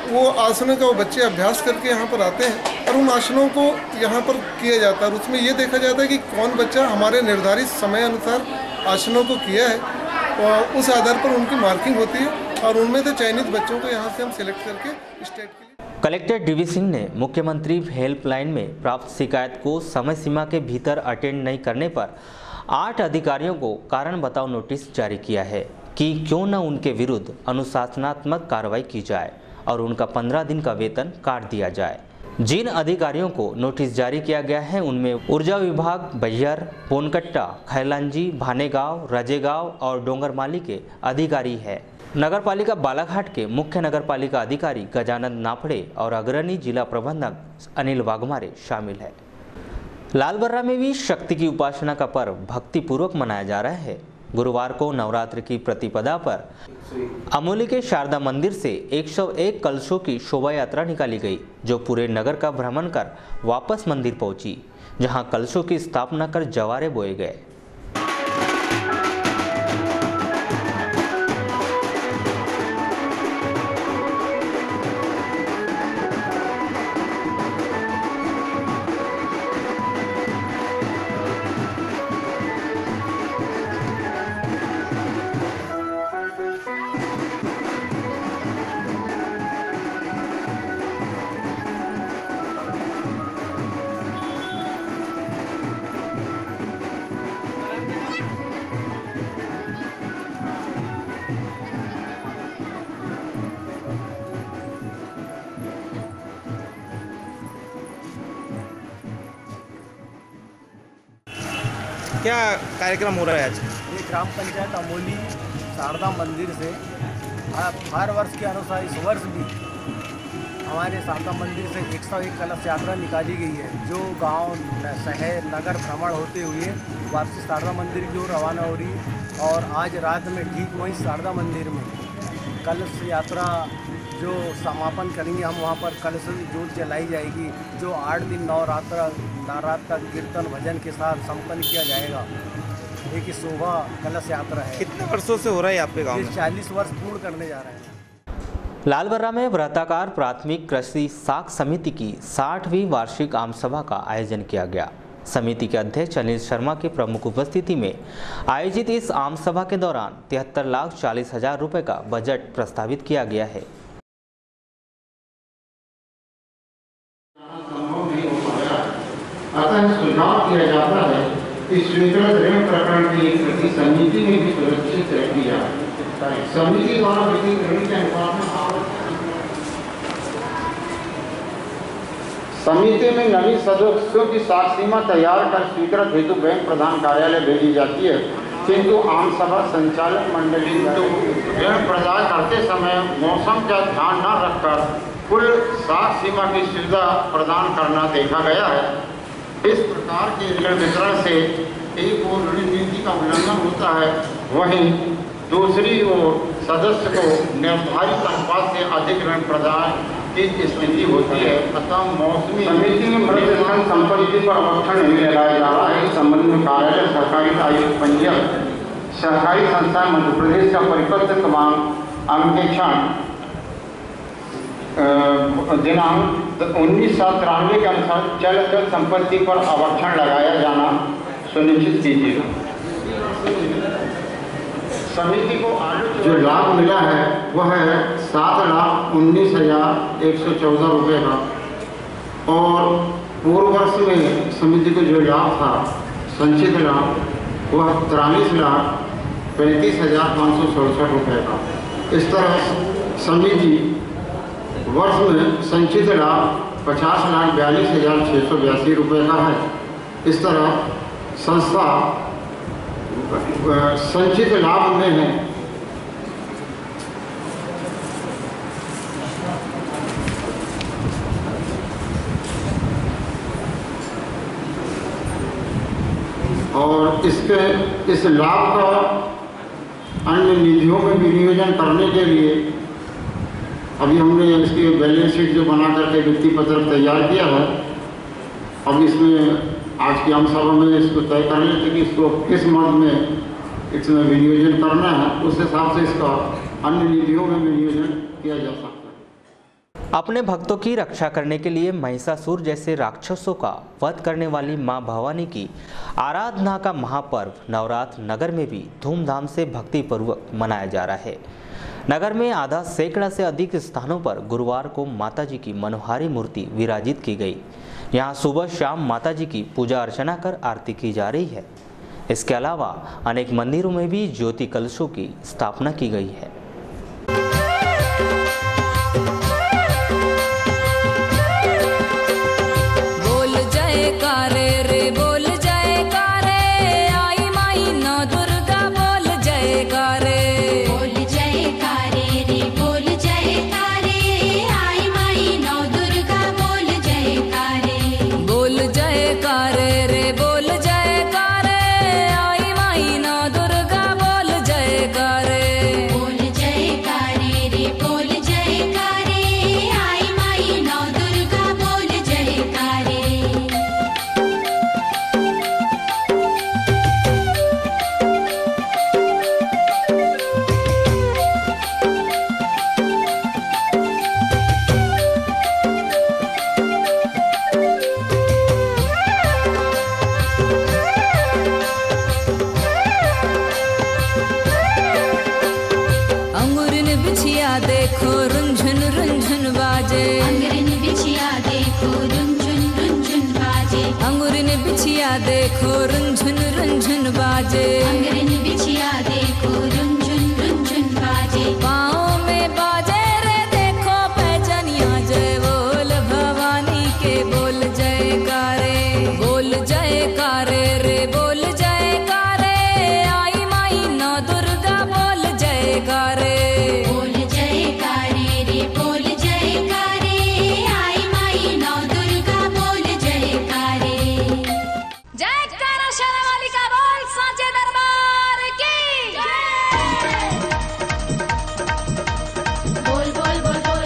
वो आसनों का वो बच्चे अभ्यास करके यहाँ पर आते हैं और उन आसनों को यहाँ पर किया जाता है और उसमें ये देखा जाता है कि कौन बच्चा हमारे निर्धारित समय अनुसार आसनों को किया है और उस आधार पर उनकी मार्किंग होती है और उनमें से चयनित बच्चों को यहाँ से हम सिलेक्ट करके स्टेट के लिए। कलेक्टर डीवी सिंह ने मुख्यमंत्री हेल्पलाइन में प्राप्त शिकायत को समय सीमा के भीतर अटेंड नहीं करने पर 8 अधिकारियों को कारण बताओ नोटिस जारी किया है कि क्यों न उनके विरुद्ध अनुशासनात्मक कार्रवाई की जाए और उनका 15 दिन का वेतन काट दिया जाए। जिन अधिकारियों को नोटिस जारी किया गया है उनमें ऊर्जा विभाग बैहर, पोनकट्टा, खैलांजी, भानेगांव, रजेगांव और डोंगरमाली के अधिकारी है। नगरपालिका बालाघाट के मुख्य नगरपालिका अधिकारी गजानंद नाफड़े और अग्रणी जिला प्रबंधक अनिल वाघमारे शामिल है। लालबर्रा में भी शक्ति की उपासना का पर्व भक्तिपूर्वक मनाया जा रहा है। गुरुवार को नवरात्र की प्रतिपदा पर अमोली के शारदा मंदिर से 101 कलशों की शोभा यात्रा निकाली गई, जो पूरे नगर का भ्रमण कर वापस मंदिर पहुंची, जहां कलशों की स्थापना कर जवारे बोए गए। क्या कार्यक्रम हो रहा है आज? ये ग्राम पंचायत अमोली शारदा मंदिर से हर वर्ष के अनुसार इस वर्ष भी हमारे शारदा मंदिर से 101 कलश यात्रा निकाली गई है, जो गांव, शहर, नगर भ्रमण होते हुए वापसी शारदा मंदिर की ओर रवाना हो रही है। और आज रात में ठीक वहीं शारदा मंदिर में कलश यात्रा जो समापन करेंगे हम वहाँ पर कलश जोत जलाई जाएगी, जो 8 दिन नवरात्र कीर्तन भजन के साथ संपन्न किया जाएगा। एक शोभा कलश यात्रा है। कितने वर्षों से हो रहा है आपके गाँव में? 40 वर्ष पूर्ण करने जा रहे हैं। लालबर्रा में व्रताकार प्राथमिक कृषि साख समिति की 60वीं वार्षिक आम सभा का आयोजन किया गया। समिति के अध्यक्ष अनिल शर्मा की प्रमुख उपस्थिति में आयोजित इस आम सभा के दौरान 73,40,000 रुपये का बजट प्रस्तावित किया गया है। अतः सुझाव किया जाता है कि स्वीकृत ऋण प्रकरण की कृषि समिति में भी सुरक्षित रखी जाए। समिति द्वारा विधिक ऋण के अनुपात में समिति में नवीन सदस्यों की साख सीमा तैयार कर स्वीकृत हेतु बैंक प्रधान कार्यालय भेजी जाती है, किंतु आम सभा संचालक मंडली ऋण प्रदान करते समय मौसम का ध्यान न रखकर कुल साख सीमा की सुविधा प्रदान करना देखा गया है। इस प्रकार के ऋण वितरण से एक ओर ऋण नीति का उल्लंघन होता है, वहीं दूसरी ओर सदस्य को निर्धारित अनुपात से अधिक ऋण प्रदान की स्थिति होती है। अतः मौसमी समिति में मृत धन संपत्ति पर अवक्षण नहीं लगाया जा रहा है। इस संबंध में कार्यालय सरकारी आयुक्त पंजीयक सहकारी संस्थान मध्य प्रदेश का परिपत्र क्रमांक अंकेक्षण दिनांक 19/93 के अनुसार चल संपत्ति पर अवक्षण लगाया जाना सुनिश्चित कीजिएगा। समिति को जो लाभ मिला है वह है 7,19,114 रुपये का, और पूर्व वर्ष में समिति को जो लाभ था संचित लाभ वह 43,35,567 रुपये का। इस तरह समिति वर्ष में संचित लाभ 50,42,682 रुपये का है। इस तरह संस्था संचित लाभ में है। और इस लाभ का अन्य निधियों में विनियोजन करने के लिए अभी हमने इसकी बैलेंस शीट जो बना करके वित्तीय पत्रक तैयार किया है। अब इसमें आज की आम सभा में इसको तय कर लेते कि इसको किस मद में इसमें विनियोजन करना है, उस हिसाब से इसका अन्य निधियों में विनियोजन किया जा सकता है। अपने भक्तों की रक्षा करने के लिए महिषासुर जैसे राक्षसों का वध करने वाली मां भवानी की आराधना का महापर्व नवरात्र नगर में भी धूमधाम से भक्तिपूर्वक मनाया जा रहा है। नगर में आधा सैकड़ा से अधिक स्थानों पर गुरुवार को माताजी की मनोहारी मूर्ति विराजित की गई। यहाँ सुबह शाम माताजी की पूजा अर्चना कर आरती की जा रही है। इसके अलावा अनेक मंदिरों में भी ज्योति कलशों की स्थापना की गई है। बोल जयकारे रे बोल जयकारे, आई माई नौ दुर्गा बोल जयकारे। बोल जयकारे रे बोल जयकारे, आई माई नौ दुर्गा बोल जयकारे। बोल जयकारे रे बोल जयकारे, आई माई नौ दुर्गा बोल जयकारे। बोल जयकारे रे बोल जयकारे, आई माई नौ दुर्गा बोल जयकारे। अंगूरिन बिछिया देखो रुंझुन रुंझुन बाजे, अंगूरिन बिछिया देखो रुंझुन रुंझुन बाजे। अंगूरिन बिछिया देखो रुंझुन रुंझुन बाजे। अंगूरिन बिछिया देखो रुंझुन रुंझुन बाजे। पाँव में बाजे रे देखो पैजनिया, जय बोल भवानी के बोल जयकारे। बोल जयकारे रे बोल जयकारे, आई माई नौ दुर्गा बोल जयकारे। बोल जयकारे रे बोल जयकारे, आई माई नौ दुर्गा बोल जयकारे। जयकारा शेरावाली का बोल सांचे दरबार की बोल बोल बोल बोल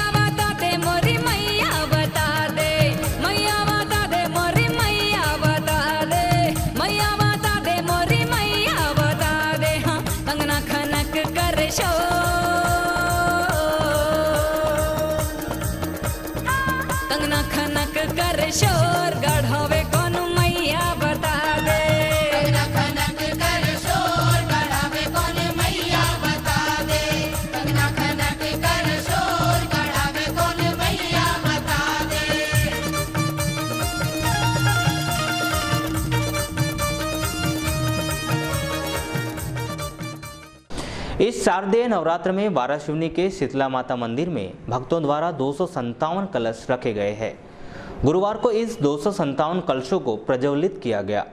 कर शोर गढ़ावे कौन मैया बता दे। खनक खनक कर शोर गढ़ावे कौन मैया बता दे। खनक खनक कर शोर गढ़ावे कौन मैया बता दे। इस शारदीय नवरात्र में वाराशिवनी के शीतला माता मंदिर में भक्तों द्वारा 257 कलश रखे गए हैं। गुरुवार को इस 257 कलशों को प्रज्वलित किया गया।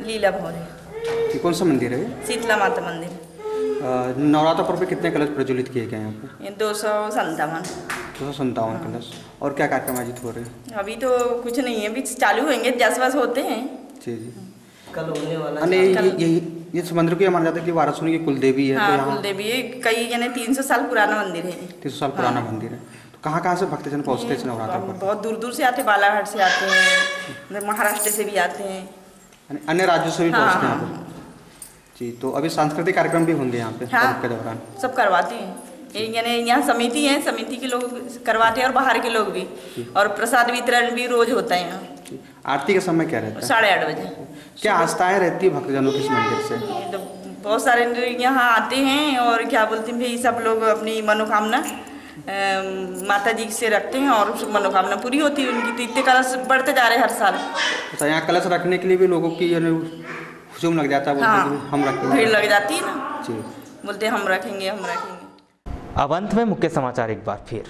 लीला भवन ये कौन सा मंदिर है? शीतला माता मंदिर। नवरात्र पर्व पे कितने कलश प्रज्वलित किए गए हैं यहाँ पे? 257 कलश। और क्या कार्यक्रम आयोजित हो रहे हैं? अभी तो कुछ नहीं है, अभी चालू होंगे, 10 बस होते हैं। जी जी। कल होने वाला ये मंदिर को माना जाता है कि वाराणसी की कुलदेवी है। हाँ, तो कुलदेवी है, कई यानी 300 साल पुराना मंदिर है। 300 साल पुराना मंदिर है। तो कहाँ से भक्तजन पहुँचते हैं नवरात्र पर? बहुत दूर दूर से आते, बालाघाट से आते हैं, महाराष्ट्र से भी आते हैं, अन्य राज्यों से भी पहुँचते हैं हाँ, यहाँ पे। जी, तो अभी सांस्कृतिक कार्यक्रम भी होंगे यहाँ पे पर्व के दौरान? सब करवाते हैं। यानी यहाँ समिति है, समिति के लोग करवाते हैं और बाहर के लोग भी। और प्रसाद वितरण भी रोज होता है यहाँ। आरती का समय क्या रहता है? 8:30 बजे। क्या आस्थाएं रहती है भक्तजनों की इस मंदिर से? तो बहुत सारे यहाँ आते हैं और क्या बोलते हैं भाई, सब लोग अपनी मनोकामना माता जी से रखते हैं और मनोकामना पूरी होती है उनकी। तो इतने कलश बढ़ते जा रहे हैं हर साल। तो यहाँ कलश रखने के लिए भी लोगों की हुजूम लग जाता है, हाँ, हम रखेंगे, भीड़ लग जाती है ना जी, बोलते हम रखेंगे हम रखेंगे। अब अंत में मुख्य समाचार एक बार फिर।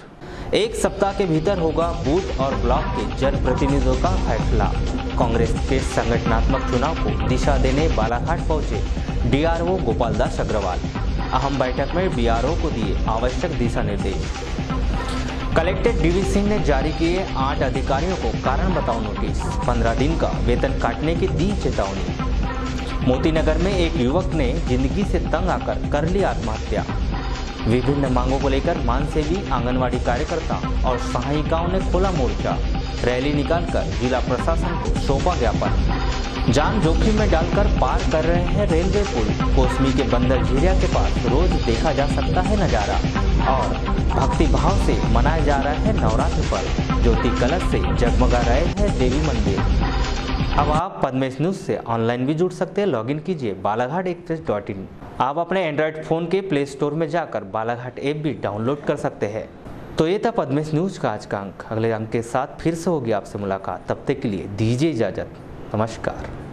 एक सप्ताह के भीतर होगा बूथ और ब्लॉक के जनप्रतिनिधियों का फैसला। कांग्रेस के संगठनात्मक चुनाव को दिशा देने बालाघाट पहुंचे डीआरओ गोपाल दास अग्रवाल। अहम बैठक में बीआरओ को दिए आवश्यक दिशा निर्देश। कलेक्टर डीवी सिंह ने जारी किए 8 अधिकारियों को कारण बताओ नोटिस। 15 दिन का वेतन काटने की दी चेतावनी। मोती नगर में एक युवक ने जिंदगी से तंग आकर कर ली आत्महत्या। विभिन्न मांगों को लेकर मानसेवी, आंगनवाड़ी कार्यकर्ता और सहायिकाओं ने खोला मोर्चा। रैली निकालकर जिला प्रशासन को सौंपा ज्ञापन। जान जोखिम में डालकर पार कर रहे हैं रेलवे पुल। कोसमी के बंदर झीरिया के पास रोज देखा जा सकता है नजारा। और भक्ति भाव से मनाया जा रहा है नवरात्र पर्व। ज्योति कलश से जगमगा रहे हैं देवी मंदिर। अब आप पद्मेश न्यूज से ऑनलाइन भी जुड़ सकते हैं। लॉगिन कीजिए balaghat-express.in। आप अपने एंड्रॉयड फ़ोन के प्ले स्टोर में जाकर बालाघाट ऐप भी डाउनलोड कर सकते हैं। तो ये था पद्मेश न्यूज का आज का अंक। अगले अंक के साथ फिर से होगी आपसे मुलाकात। तब तक के लिए दीजिए इजाज़त। नमस्कार।